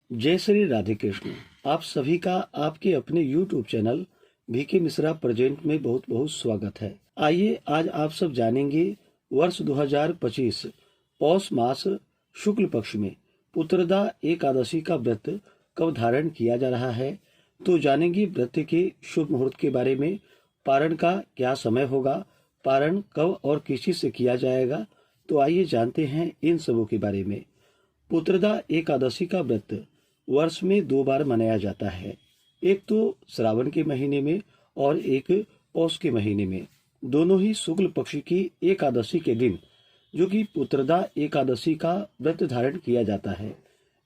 जय श्री राधे कृष्ण। आप सभी का आपके अपने YouTube channel VK Mishra present में बहुत बहुत स्वागत है। आइए आज आप सब जानेंगे वर्ष 2025 पौष मास शुक्ल पक्ष में पुत्रदा एकादशी का व्रत कब धारण किया जा रहा है। तो जानेंगे व्रत के शुभ मुहूर्त के बारे में, पारण का क्या समय होगा, पारण कब और किस चीज से किया जाएगा। तो आइए जानते हैं इन सबों के बारे में। पुत्रदा एकादशी का व्रत वर्ष में 2 बार मनाया जाता है, एक तो श्रावण के महीने में और एक पौष के महीने में। दोनों ही शुक्ल पक्ष की एकादशी के दिन जो कि पुत्रदा एकादशी का व्रत धारण किया जाता है।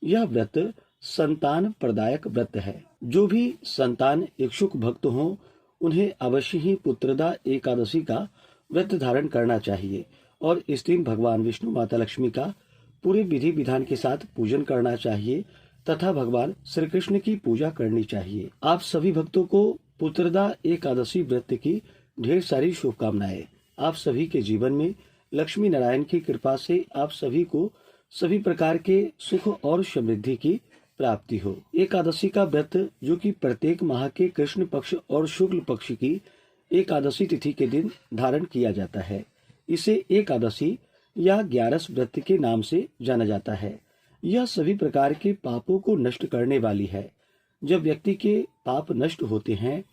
यह व्रत संतान प्रदायक व्रत है। जो भी संतान इच्छुक भक्त हों उन्हें अवश्य ही पुत्रदा एकादशी का व्रत धारण करना चाहिए और इस दिन भगवान विष्णु, माता लक्ष्मी का पूरे विधि विधान के साथ पूजन करना चाहिए तथा भगवान श्री कृष्ण की पूजा करनी चाहिए। आप सभी भक्तों को पुत्रदा एकादशी व्रत की ढेर सारी शुभकामनाएं। आप सभी के जीवन में लक्ष्मी नारायण की कृपा से आप सभी को सभी प्रकार के सुख और समृद्धि की प्राप्ति हो। एकादशी का व्रत जो कि प्रत्येक माह के कृष्ण पक्ष और शुक्ल पक्ष की एकादशी तिथि के दिन धारण किया जाता है। इसे एकादशी या 11 व्रत के नाम से जाना जाता है। यह सभी प्रकार के पापों को नष्ट करने वाली है। जब व्यक्ति के पाप नष्ट होते हैं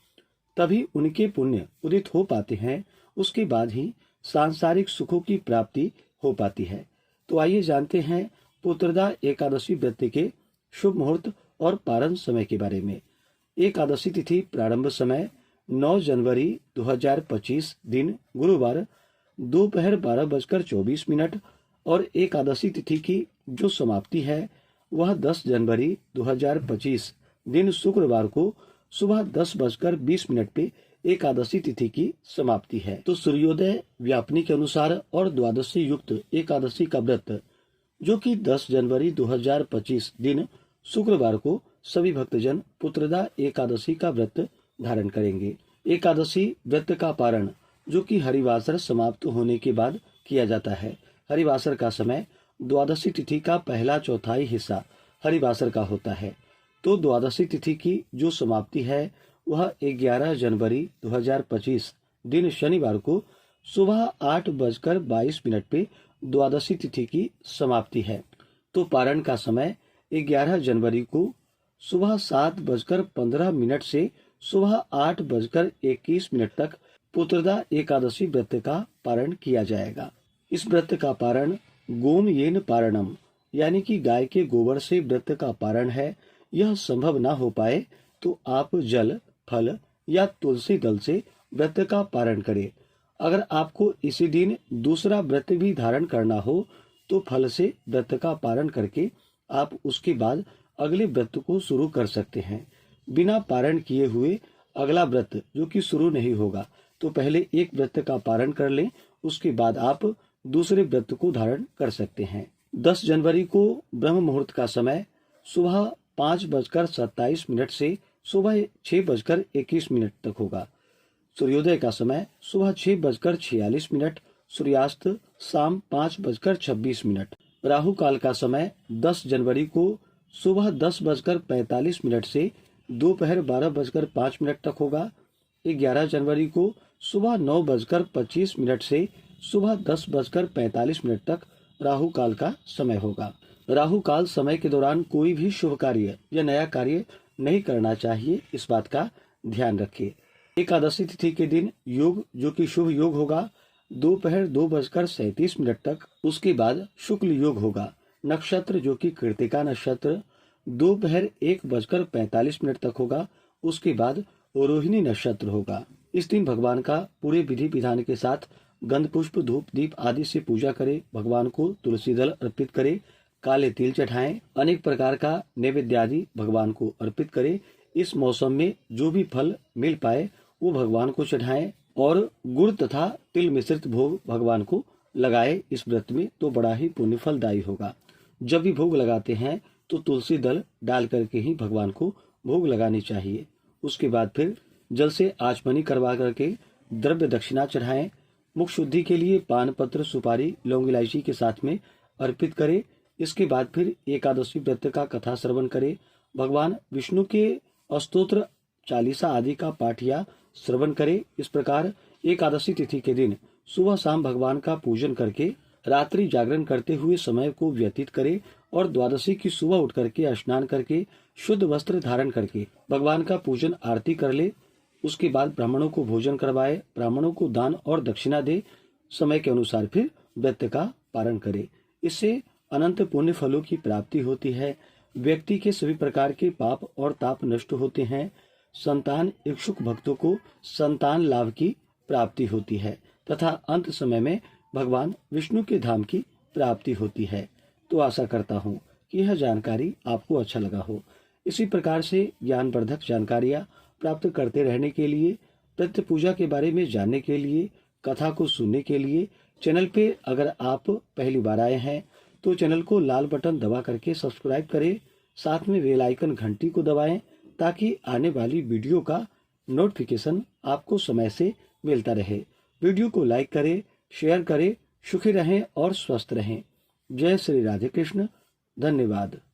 तभी उनके पुण्य उदित हो पाते हैं, उसके बाद ही सांसारिक सुखों की प्राप्ति हो पाती है। तो आइए जानते हैं पुत्रदा एकादशी व्रत के शुभ मुहूर्त और पारण समय के बारे में। एकादशी तिथि प्रारंभ समय 9 जनवरी 2025 दिन गुरुवार दोपहर 12:24 और एकादशी तिथि की जो समाप्ति है वह 10 जनवरी 2025 दिन शुक्रवार को सुबह 10:20 पे एकादशी तिथि की समाप्ति है। तो सूर्योदय व्यापनी के अनुसार और द्वादशी युक्त एकादशी का व्रत जो कि 10 जनवरी 2025 दिन शुक्रवार को सभी भक्तजन पुत्रदा एकादशी का व्रत धारण करेंगे। एकादशी व्रत का पारण जो कि हरिवासर समाप्त होने के बाद किया जाता है। हरिवासर का समय द्वादशी तिथि का पहला चौथाई हिस्सा हरिवासर का होता है। तो द्वादशी तिथि की जो समाप्ति है वह 11 जनवरी 2025 दिन शनिवार को सुबह 8:22 पे द्वादशी तिथि की समाप्ति है। तो पारण का समय 11 जनवरी को सुबह 7:15 से सुबह 8:21 तक पुत्रदा एकादशी व्रत का पारण किया जाएगा। इस व्रत का पारण गोमयेन पारणम यानी कि गाय के गोबर से व्रत का पारण है। यह संभव ना हो पाए तो आप जल, फल या तुलसी दल से व्रत का पारण करें। अगर आपको इसी दिन दूसरा व्रत भी धारण करना हो तो फल से व्रत का पारण करके आप उसके बाद अगले व्रत को शुरू कर सकते हैं। बिना पारण किए हुए अगला व्रत जो कि शुरू नहीं होगा, तो पहले एक व्रत का पारण कर लें, उसके बाद आप दूसरे व्रत को धारण कर सकते हैं। 10 जनवरी को ब्रह्म मुहूर्त का समय सुबह 5:27 से सुबह 6:21 तक होगा। सूर्योदय का समय सुबह 6:46, सूर्यास्त शाम 5:26। राहु काल का समय 10 जनवरी को सुबह 10:45 से दोपहर 12:05 तक होगा। 11 जनवरी को सुबह 9:25 से सुबह 10:45 तक राहु काल का समय होगा। राहु काल समय के दौरान कोई भी शुभ कार्य या नया कार्य नहीं करना चाहिए, इस बात का ध्यान रखिए। एकादशी तिथि के दिन योग जो कि शुभ योग होगा दोपहर 2:37 तक, उसके बाद शुक्ल योग होगा। नक्षत्र जो कि कृतिका नक्षत्र दोपहर 1:45 तक होगा, उसके बाद रोहिणी नक्षत्र होगा। इस दिन भगवान का पूरे विधि विधान के साथ गंध पुष्प धूप दीप आदि से पूजा करें, भगवान को तुलसी दल अर्पित करें, काले तिल चढ़ाएं, अनेक प्रकार का नैवेद्य आदि भगवान को अर्पित करें। इस मौसम में जो भी फल मिल पाए वो भगवान को चढ़ाएं और गुड़ तथा तिल मिश्रित भोग भगवान को लगाए इस व्रत में, तो बड़ा ही पुण्य फलदायी होगा। जब भी भोग लगाते हैं तो तुलसी दल डाल करके ही भगवान को भोग लगानी चाहिए। उसके बाद फिर जल से आचमनी करवा करके द्रव्य दक्षिणा चढ़ाएं। मुख शुद्धि के लिए पान पत्र, सुपारी, लौंग, इलायची के साथ में अर्पित करें। इसके बाद फिर एकादशी व्रत का कथा श्रवण करें। भगवान विष्णु के स्तोत्र चालीसा आदि का पाठ या श्रवण करें। इस प्रकार एकादशी तिथि के दिन सुबह शाम भगवान का पूजन करके रात्रि जागरण करते हुए समय को व्यतीत करें और द्वादशी की सुबह उठ करके स्नान करके शुद्ध वस्त्र धारण करके भगवान का पूजन आरती कर ले। उसके बाद ब्राह्मणों को भोजन करवाए, ब्राह्मणों को दान और दक्षिणा दे, समय के अनुसार फिर व्रत का पारण करे। इससे अनंत पुण्य फलों की प्राप्ति होती है। व्यक्ति के सभी प्रकार के पाप और ताप नष्ट होते हैं। संतान इच्छुक भक्तों को संतान लाभ की प्राप्ति होती है तथा अंत समय में भगवान विष्णु के धाम की प्राप्ति होती है। तो आशा करता हूँ कि यह जानकारी आपको अच्छा लगा हो। इसी प्रकार से ज्ञानवर्धक जानकारियाँ प्राप्त करते रहने के लिए, व्रत पूजा के बारे में जानने के लिए, कथा को सुनने के लिए चैनल पे अगर आप पहली बार आए हैं तो चैनल को लाल बटन दबा करके सब्सक्राइब करें। साथ में बेल आइकन घंटी को दबाएं ताकि आने वाली वीडियो का नोटिफिकेशन आपको समय से मिलता रहे। वीडियो को लाइक करें, शेयर करें। सुखी रहें और स्वस्थ रहें। जय श्री राधे कृष्ण। धन्यवाद।